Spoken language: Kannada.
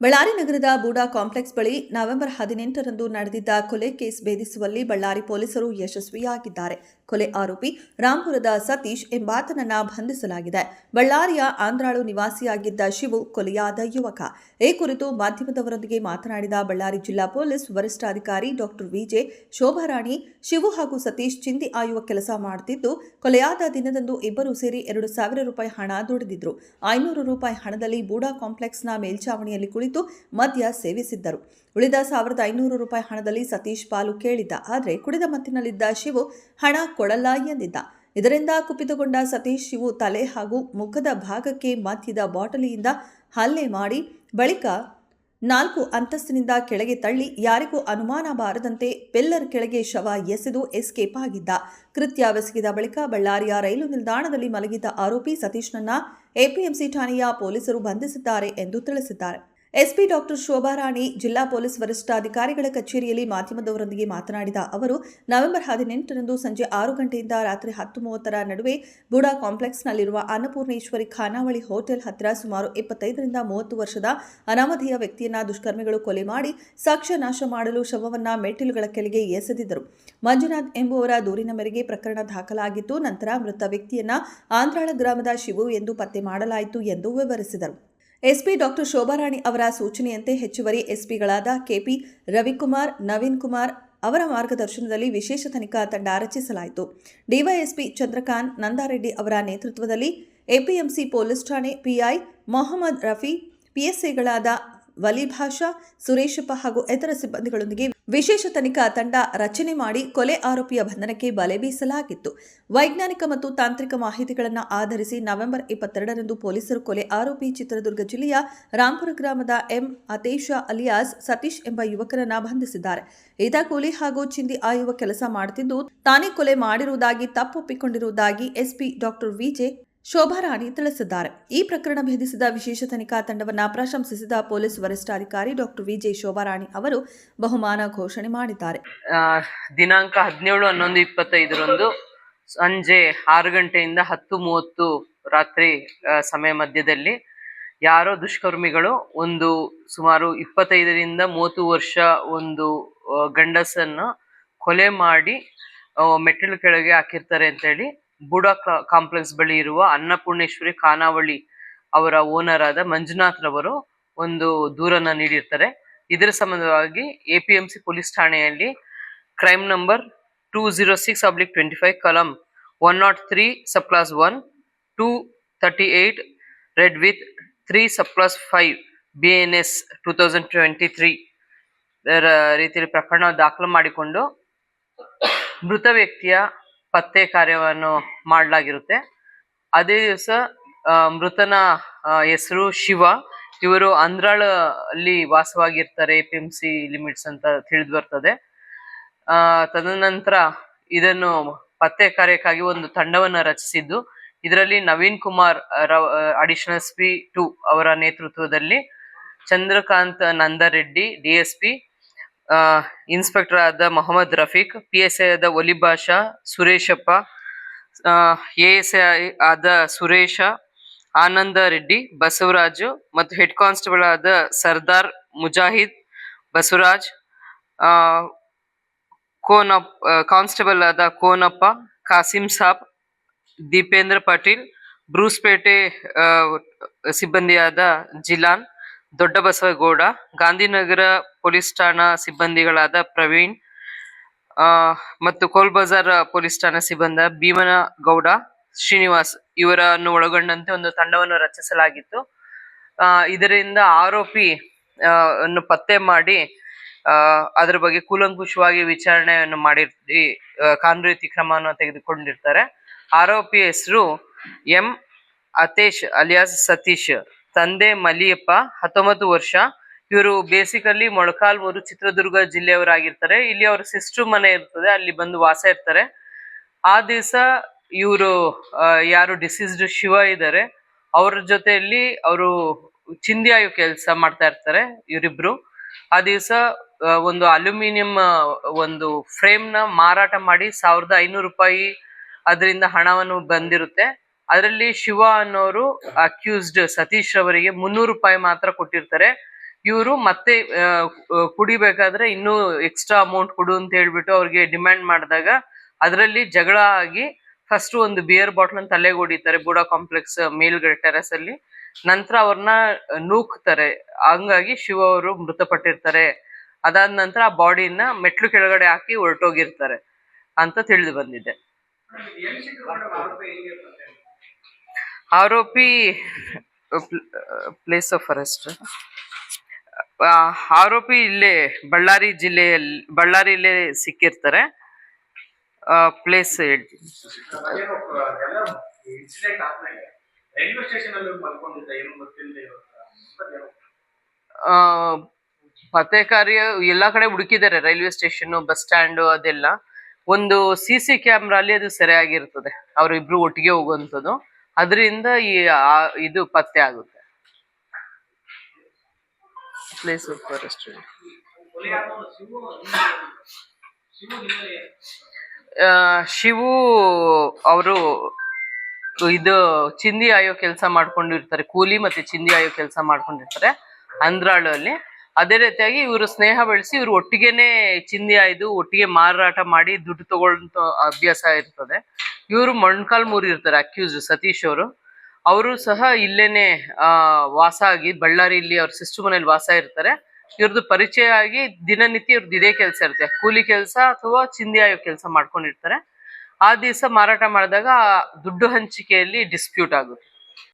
ಬಳ್ಳಾರಿ ನಗರದ ಬೂಡಾ ಕಾಂಪ್ಲೆಕ್ಸ್ ಬಳಿ ನವೆಂಬರ್ 18ರಂದು ನಡೆದಿದ್ದ ಕೊಲೆ ಕೇಸ್ ಭೇದಿಸುವಲ್ಲಿ ಬಳ್ಳಾರಿ ಪೊಲೀಸರು ಯಶಸ್ವಿಯಾಗಿದ್ದಾರೆ. ಕೊಲೆ ಆರೋಪಿ ರಾಂಪುರದ ಸತೀಶ್ ಎಂಬಾತನನ್ನ ಬಂಧಿಸಲಾಗಿದೆ. ಬಳ್ಳಾರಿಯ ಆಂಧ್ರಾಳು ನಿವಾಸಿಯಾಗಿದ್ದ ಶಿವು ಕೊಲೆಯಾದ ಯುವಕ. ಈ ಕುರಿತು ಮಾಧ್ಯಮದವರೊಂದಿಗೆ ಮಾತನಾಡಿದ ಬಳ್ಳಾರಿ ಜಿಲ್ಲಾ ಪೊಲೀಸ್ ವರಿಷ್ಠಾಧಿಕಾರಿ ಡಾ ವಿಜೆ ಶೋಭಾರಾಣಿ, ಶಿವು ಹಾಗೂ ಸತೀಶ್ ಚಿಂದಿ ಆಯುವ ಕೆಲಸ ಮಾಡುತ್ತಿದ್ದು, ಕೊಲೆಯಾದ ದಿನದಂದು ಇಬ್ಬರು ಸೇರಿ 2,000 ರೂಪಾಯಿ ಹಣ ದುಡಿದಿದ್ರು. 500 ರೂಪಾಯಿ ಹಣದಲ್ಲಿ ಬೂಡಾ ಕಾಂಪ್ಲೆಕ್ಸ್ನ ಮೇಲ್ಛಾವಣಿಯಲ್ಲಿ ಮದ್ಯ ಸೇವಿಸಿದ್ದರು. ಉಳಿದ 1,500 ರೂಪಾಯಿ ಹಣದಲ್ಲಿ ಸತೀಶ್ ಪಾಲು ಕೇಳಿದ್ದ. ಆದರೆ ಕುಡಿದ ಮತ್ತಿನಲ್ಲಿದ್ದ ಶಿವು ಹಣ ಕೊಡಲ್ಲ ಎಂದಿದ್ದ. ಇದರಿಂದ ಕುಪಿತಗೊಂಡ ಸತೀಶ್ ಶಿವು ತಲೆ ಹಾಗೂ ಮುಖದ ಭಾಗಕ್ಕೆ ಮದ್ಯದ ಬಾಟಲಿಯಿಂದ ಹಲ್ಲೆ ಮಾಡಿ ಬಳಿಕ 4 ಅಂತಸ್ತಿನಿಂದ ಕೆಳಗೆ ತಳ್ಳಿ ಯಾರಿಗೂ ಅನುಮಾನ ಬಾರದಂತೆ ಪಿಲ್ಲರ್ ಕೆಳಗೆ ಶವ ಎಸೆದು ಎಸ್ಕೇಪ್ ಆಗಿದ್ದ. ಕೃತ್ಯವೆಸಗಿದ ಬಳಿಕ ಬಳ್ಳಾರಿಯ ರೈಲು ನಿಲ್ದಾಣದಲ್ಲಿ ಮಲಗಿದ್ದ ಆರೋಪಿ ಸತೀಶ್ನನ್ನ ಎಪಿಎಂಸಿ ಠಾಣೆಯ ಪೊಲೀಸರು ಬಂಧಿಸಿದ್ದಾರೆ ಎಂದು ತಿಳಿಸಿದ್ದಾರೆ. ಎಸ್ಪಿ ಡಾ ಶೋಭಾರಾಣಿ, ಜಿಲ್ಲಾ ಪೊಲೀಸ್ ವರಿಷ್ಠಾಧಿಕಾರಿಗಳ ಕಚೇರಿಯಲ್ಲಿ ಮಾಧ್ಯಮದವರೊಂದಿಗೆ ಮಾತನಾಡಿದ ಅವರು, ನವೆಂಬರ್ 18ರಂದು ಸಂಜೆ 6 ಗಂಟೆಯಿಂದ ರಾತ್ರಿ 10:30ರ ನಡುವೆ ಬೂಡಾ ಕಾಂಪ್ಲೆಕ್ಸ್ನಲ್ಲಿರುವ ಅನ್ನಪೂರ್ಣೇಶ್ವರಿ ಖಾನಾವಳಿ ಹೋಟೆಲ್ ಹತ್ತಿರ ಸುಮಾರು 25ರಿಂದ 30 ವರ್ಷದ ಅನಾಮಧೇಯ ವ್ಯಕ್ತಿಯನ್ನ ದುಷ್ಕರ್ಮಿಗಳು ಕೊಲೆ ಮಾಡಿ ಸಾಕ್ಷ್ಯ ನಾಶ ಮಾಡಲು ಶವವನ್ನ ಮೆಟ್ಟಿಲುಗಳ ಕೆಳಗೆ ಎಸೆದಿದ್ದರು. ಮಂಜುನಾಥ್ ಎಂಬುವರ ದೂರಿನ ಮೇರೆಗೆ ಪ್ರಕರಣ ದಾಖಲಾಗಿದ್ದು, ನಂತರ ಮೃತ ವ್ಯಕ್ತಿಯನ್ನ ಆಂಧ್ರಾಳ ಗ್ರಾಮದ ಶಿವು ಎಂದು ಪತ್ತೆ ಮಾಡಲಾಯಿತು ಎಂದು ವಿವರಿಸಿದರು. ಎಸ್ಪಿ ಡಾ ಶೋಭಾರಾಣಿ ಅವರ ಸೂಚನೆಯಂತೆ ಹೆಚ್ಚುವರಿ ಎಸ್ಪಿಗಳಾದ ಕೆಪಿ ರವಿಕುಮಾರ್, ನವೀನ್ ಕುಮಾರ್ ಅವರ ಮಾರ್ಗದರ್ಶನದಲ್ಲಿ ವಿಶೇಷ ತನಿಖಾ ತಂಡ ರಚಿಸಲಾಯಿತು. ಡಿವೈಎಸ್ಪಿ ಚಂದ್ರಕಾಂತ್ ನಂದಾರೆಡ್ಡಿ ಅವರ ನೇತೃತ್ವದಲ್ಲಿ ಎಪಿಎಂಸಿ ಪೊಲೀಸ್ ಠಾಣೆ ಪಿಐ ಮೊಹಮ್ಮದ್ ರಫಿ, ಪಿಎಸ್ಐಗಳಾದ ವಲಿಭಾಷಾ, ಸುರೇಶಪ್ಪ ಹಾಗೂ ಇತರ ಸಿಬ್ಬಂದಿಗಳೊಂದಿಗೆ ವಿಶೇಷ ತನಿಖಾ ತಂಡ ರಚನೆ ಮಾಡಿ ಕೊಲೆ ಆರೋಪಿಯ ಬಂಧನಕ್ಕೆ ಬಲೆ ಬೀಸಲಾಗಿತ್ತು. ವೈಜ್ಞಾನಿಕ ಮತ್ತು ತಾಂತ್ರಿಕ ಮಾಹಿತಿಗಳನ್ನು ಆಧರಿಸಿ ನವೆಂಬರ್ 22ರಂದು ಪೊಲೀಸರು ಕೊಲೆ ಆರೋಪಿ ಚಿತ್ರದುರ್ಗ ಜಿಲ್ಲೆಯ ರಾಂಪುರ ಗ್ರಾಮದ ಅತೇಶ ಅಲಿಯಾಸ್ ಸತೀಶ್ ಎಂಬ ಯುವಕರನ್ನ ಬಂಧಿಸಿದ್ದಾರೆ. ಈತ ಕೂಲಿ ಹಾಗೂ ಚಿಂದಿ ಆಯುವ ಕೆಲಸ ಮಾಡುತ್ತಿದ್ದು, ತಾನೇ ಕೊಲೆ ಮಾಡಿರುವುದಾಗಿ ತಪ್ಪೊಪ್ಪಿಕೊಂಡಿರುವುದಾಗಿ ಎಸ್ಪಿ ಡಾ ವಿಜೆ ಶೋಭಾರಾಣಿ ತಿಳಿಸಿದ್ದಾರೆ. ಈ ಪ್ರಕರಣ ಭೇದಿಸಿದ ವಿಶೇಷ ತನಿಖಾ ತಂಡವನ್ನು ಪ್ರಶಂಸಿಸಿದ ಪೊಲೀಸ್ ವರಿಷ್ಠಾಧಿಕಾರಿ ಡಾ ವಿಜೆ ಶೋಭಾರಾಣಿ ಅವರು ಬಹುಮಾನ ಘೋಷಣೆ ಮಾಡಿದ್ದಾರೆ. ದಿನಾಂಕ 17/11/25ರಂದು ಸಂಜೆ 6 ಗಂಟೆಯಿಂದ 10:30 ರಾತ್ರಿ ಸಮಯ ಮಧ್ಯದಲ್ಲಿ ಯಾರೋ ದುಷ್ಕರ್ಮಿಗಳು ಒಂದು ಸುಮಾರು 25ರಿಂದ 30 ವರ್ಷ ಒಂದು ಗಂಡಸನ್ನು ಕೊಲೆ ಮಾಡಿ ಮೆಟ್ಟಿಲು ಕೆಳಗೆ ಹಾಕಿರ್ತಾರೆ ಅಂತೇಳಿ ಬೂಡಾ ಕಾಂಪ್ಲೆಕ್ಸ್ ಬಳಿ ಇರುವ ಅನ್ನಪೂರ್ಣೇಶ್ವರಿ ಖಾನಾವಳಿ ಅವರ ಓನರ್ ಆದ ಮಂಜುನಾಥ್ ರವರು ಒಂದು ದೂರನ್ನ ನೀಡಿರ್ತಾರೆ. ಇದರ ಸಂಬಂಧವಾಗಿ ಎಪಿಎಂಸಿ ಪೊಲೀಸ್ ಠಾಣೆಯಲ್ಲಿ crime number 206/25 column 103 sub class 1 238 red with 3 sub class 5 BNS 2023 ರೀತಿಯಲ್ಲಿ ಪ್ರಕರಣ ದಾಖಲು ಮಾಡಿಕೊಂಡು ಮೃತ ವ್ಯಕ್ತಿಯ ಪತ್ತೆ ಕಾರ್ಯವನ್ನು ಮಾಡಲಾಗಿರುತ್ತೆ. ಅದೇ ದಿವಸ ಮೃತನ ಹೆಸರು ಶಿವ. ಇವರು ಆಂಧ್ರಾಳ ಅಲ್ಲಿ ವಾಸವಾಗಿರ್ತಾರೆ, ಎಪಿಎಂಸಿ ಲಿಮಿಟ್ಸ್ ಅಂತ ತಿಳಿದು ಬರ್ತದೆ. ತದನಂತರ ಇದನ್ನು ಪತ್ತೆ ಕಾರ್ಯಕ್ಕಾಗಿ ಒಂದು ತಂಡವನ್ನು ರಚಿಸಿದ್ದು, ಇದರಲ್ಲಿ ನವೀನ್ ಕುಮಾರ್ ಅಡಿಷನಲ್ SP 2 ಅವರ ನೇತೃತ್ವದಲ್ಲಿ ಚಂದ್ರಕಾಂತ್ ನಂದಾರೆಡ್ಡಿ DSP, ಇನ್ಸ್ಪೆಕ್ಟರ್ ಆದ ಮೊಹಮ್ಮದ್ ರಫೀಕ್, PSI ಆದ ವಲಿಭಾಷಾ, ಸುರೇಶಪ್ಪ, ASI ಆದ ಸುರೇಶ, ಆನಂದ ರೆಡ್ಡಿ, ಬಸವರಾಜು ಮತ್ತು ಹೆಡ್ ಕಾನ್ಸ್ಟೇಬಲ್ ಆದ ಸರ್ದಾರ್ ಮುಜಾಹಿದ್, ಬಸವರಾಜ್, ಕಾನ್ಸ್ಟೇಬಲ್ ಆದ ಕೋನಪ್ಪ, ಕಾಸಿಂ ಸಾಬ್, ದೀಪೇಂದ್ರ ಪಾಟೀಲ್, ಬ್ರೂಸ್ಪೇಟೆ ಸಿಬ್ಬಂದಿಯಾದ ಜಿಲಾನ್, ದೊಡ್ಡಬಸವಗೌಡ, ಗಾಂಧಿನಗರ ಪೊಲೀಸ್ ಠಾಣಾ ಸಿಬ್ಬಂದಿಗಳಾದ ಪ್ರವೀಣ್ ಮತ್ತು ಕೋಲ್ ಬಜಾರ್ ಪೊಲೀಸ್ ಠಾಣಾ ಸಿಬ್ಬಂದಿ ಭೀಮನಗೌಡ, ಶ್ರೀನಿವಾಸ್ ಇವರನ್ನು ಒಳಗೊಂಡಂತೆ ಒಂದು ತಂಡವನ್ನು ರಚಿಸಲಾಗಿತ್ತು. ಇದರಿಂದ ಆರೋಪಿ ಅನ್ನು ಪತ್ತೆ ಮಾಡಿ ಅದರ ಬಗ್ಗೆ ಕೂಲಂಕುಷವಾಗಿ ವಿಚಾರಣೆಯನ್ನು ಮಾಡಿ ಕಾನೂನು ರೀತಿ ಕ್ರಮವನ್ನು ತೆಗೆದುಕೊಂಡಿರ್ತಾರೆ. ಆರೋಪಿ ಹೆಸರು ಅತೇಶ್ ಅಲಿಯಾಸ್ ಸತೀಶ್, ತಂದೆ ಮಲಿಯಪ್ಪ, 19 ವರ್ಷ. ಇವರು ಬೇಸಿಕಲಿ ಮೊಳಕಾಲ್ಮೂರು ಚಿತ್ರದುರ್ಗ ಜಿಲ್ಲೆಯವರಾಗಿರ್ತಾರೆ. ಇಲ್ಲಿ ಅವ್ರ ಸಿಸ್ಟರ್ ಮನೆ ಇರ್ತದೆ, ಅಲ್ಲಿ ಬಂದು ವಾಸ ಇರ್ತಾರೆ. ಆ ದಿವಸ ಇವರು ಯಾರು ಡಿಸೀಸ್ಡ್ ಶಿವ ಇದ್ದಾರೆ ಅವ್ರ ಜೊತೆಯಲ್ಲಿ ಅವರು ಚಿಂದಿಯಾಯು ಕೆಲಸ ಮಾಡ್ತಾ ಇರ್ತಾರೆ ಇವರಿಬ್ರು. ಆ ದಿವಸ ಒಂದು ಅಲ್ಯೂಮಿನಿಯಂ ಒಂದು ಫ್ರೇಮ್ ನ ಮಾರಾಟ ಮಾಡಿ 1,500 ರೂಪಾಯಿ ಅದರಿಂದ ಹಣವನ್ನು ಬಂದಿರುತ್ತೆ. ಅದರಲ್ಲಿ ಶಿವ ಅನ್ನೋರು ಅಕ್ಯೂಸ್ಡ್ ಸತೀಶ್ ಅವರಿಗೆ 300 ರೂಪಾಯಿ ಮಾತ್ರ ಕೊಟ್ಟಿರ್ತಾರೆ. ಇವರು ಮತ್ತೆ ಕುಡಿಬೇಕಾದ್ರೆ ಇನ್ನೂ ಎಕ್ಸ್ಟ್ರಾ ಅಮೌಂಟ್ ಕೊಡು ಅಂತ ಹೇಳ್ಬಿಟ್ಟು ಅವ್ರಿಗೆ ಡಿಮ್ಯಾಂಡ್ ಮಾಡಿದಾಗ ಅದರಲ್ಲಿ ಜಗಳ ಆಗಿ ಫಸ್ಟ್ ಒಂದು ಬಿಯರ್ ಬಾಟ್ಲ್ ತಲೆಗೆ ಹೊಡಿತಾರೆ ಬುಡಾ ಕಾಂಪ್ಲೆಕ್ಸ್ ಮೇಲ್ಗಡೆ ಟೆರೆಸ್ ಅಲ್ಲಿ. ನಂತರ ಅವ್ರನ್ನ ನೂಕ್ತಾರೆ, ಹಂಗಾಗಿ ಶಿವ ಅವರು ಮೃತಪಟ್ಟಿರ್ತಾರೆ. ಅದಾದ ನಂತರ ಆ ಬಾಡಿನ ಮೆಟ್ಲು ಕೆಳಗಡೆ ಹಾಕಿ ಹೊರಟೋಗಿರ್ತಾರೆ ಅಂತ ತಿಳಿದು ಬಂದಿದೆ. ಆರೋಪಿ ಪ್ಲೇಸ್ ಆಫ್ ಅರೆಸ್ಟ್ ಆರೋಪಿ ಇಲ್ಲೇ ಬಳ್ಳಾರಿಯಲ್ಲೇ ಸಿಕ್ಕಿರ್ತಾರೆ. ಪ್ಲೇಸ್ ಹೇಳ್ತೀನಿ. ಪತ್ತೆ ಕಾರ್ಯ ಎಲ್ಲಾ ಕಡೆ ಹುಡುಕಿದ್ದಾರೆ, ರೈಲ್ವೆ ಸ್ಟೇಷನ್, ಬಸ್ ಸ್ಟ್ಯಾಂಡ್, ಅದೆಲ್ಲ. ಒಂದು CC ಕ್ಯಾಮ್ರಾ ಅಲ್ಲಿ ಅದು ಸೆರೆಯಾಗಿರ್ತದೆ, ಅವರಿಬ್ರು ಒಟ್ಟಿಗೆ ಹೋಗುವಂಥದ್ದು. ಅದರಿಂದ ಇದು ಪತ್ತೆ ಆಗುತ್ತೆ. ಪ್ಲೇಸ್ ಆಫ್ ಅರೆಸ್ಟ್ ಶಿವು ಅವರು ಇದು ಚಿಂದಿ ಆಯೋ ಕೆಲಸ ಮಾಡ್ಕೊಂಡಿರ್ತಾರೆ, ಕೂಲಿ ಮತ್ತೆ ಚಿಂದಿ ಆಯೋ ಕೆಲಸ ಮಾಡ್ಕೊಂಡಿರ್ತಾರೆ ಅಂದ್ರಾಳಲ್ಲಿ. ಅದೇ ರೀತಿಯಾಗಿ ಇವರು ಸ್ನೇಹ ಬೆಳೆಸಿ ಇವರು ಒಟ್ಟಿಗೆನೆ ಚಿಂದಿ ಆಯ್ದು ಒಟ್ಟಿಗೆ ಮಾರಾಟ ಮಾಡಿ ದುಡ್ಡು ತಗೊಳ್ಳೋ ಅಭ್ಯಾಸ ಇರ್ತದೆ. ಇವರು ಮೊಣ್ಕಾಲ್ಮೂರು ಇರ್ತಾರೆ ಅಕ್ಯೂಸ್ ಸತೀಶ್ ಅವರು ಸಹ ಇಲ್ಲೇನೆ ವಾಸ ಆಗಿ ಬಳ್ಳಾರಿಯಲ್ಲಿ ಅವ್ರ ಸಿಸ್ಟರ್ ಮನೇಲಿ ವಾಸ ಇರ್ತಾರೆ. ಇವ್ರದ್ದು ಪರಿಚಯ ಆಗಿ ದಿನನಿತ್ಯ ಇವ್ರದ್ದು ಇದೇ ಕೆಲಸ ಇರುತ್ತೆ, ಕೂಲಿ ಕೆಲಸ ಅಥವಾ ಚಿಂದಿ ಆಯೋ ಕೆಲಸ ಮಾಡ್ಕೊಂಡಿರ್ತಾರೆ. ಆ ದಿವಸ ಮಾರಾಟ ಮಾಡಿದಾಗ ದುಡ್ಡು ಹಂಚಿಕೆಯಲ್ಲಿ ಡಿಸ್ಪ್ಯೂಟ್ ಆಗುತ್ತೆ.